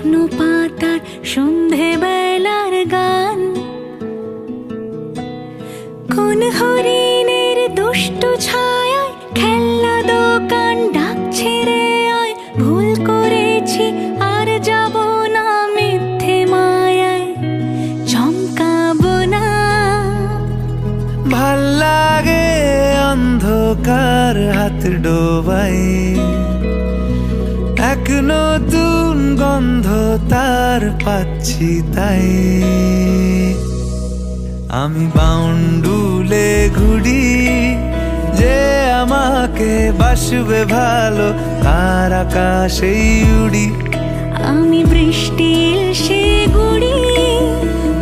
শুকনো পাতার সন্ধে বেলার গান, কোন হরিণের দুষ্টু ছায়ায় খেলনা দোকান ডাকছে রে আয়, ভুল করেছি আর যাব না মিথ্যে মায়ায় চমকাবো না। ভাল লাগে অন্ধকার হাত ডোবাই, এক নতুন গন্ধ তার পাচ্ছি তাই। আমি বাউন্ডুলে ঘুরি, যে আমাকে বাসবে ভালো তার আকাশেই উড়ি। আমি বৃষ্টির সে গুড়ি,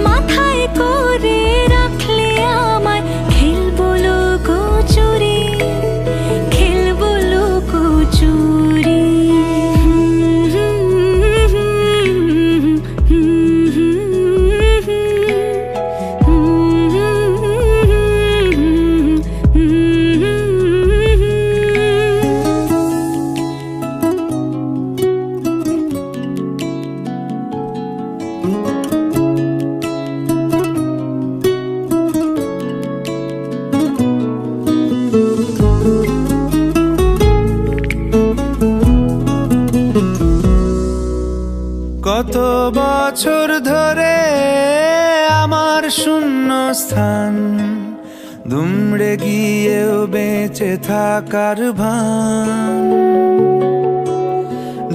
মাথায় করে রাখলে আমায় খেলবো লুকোচুরি, খেলবো লুকোচুরি। কত বছর ধরে আমার শূন্য স্থান, দুমড়ে গিয়েও বেঁচে থাকার ভান।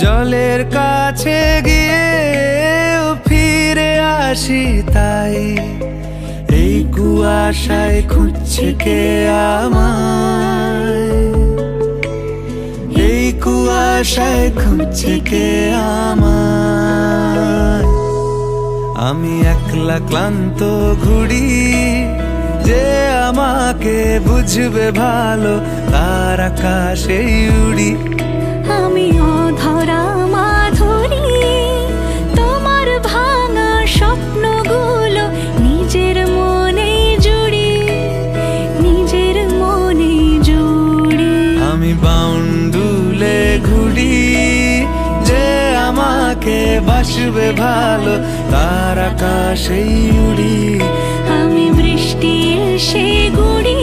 জলের কাছে গিয়েও ফিরে আসি তাই, এই কুয়াশায় খুঁজছে কে আমায়, এই কুয়াশায় খুঁজছে কে আমায়। আমি একলা ক্লান্ত ঘুরি, যে আমাকে বুঝবে ভালো তার আকাশেই উড়ি। আমি অধরা মাধুরী, তোমার ভাঙা স্বপ্নগুলো নিজের মনে জুড়ি, নিজের মনে জুড়ি। আমি বাউন্ডুলে ঘুরি, যে আমাকে বাসবে ভালো তার আকাশেই উড়ি। আমি বৃষ্টির সে গুড়ি,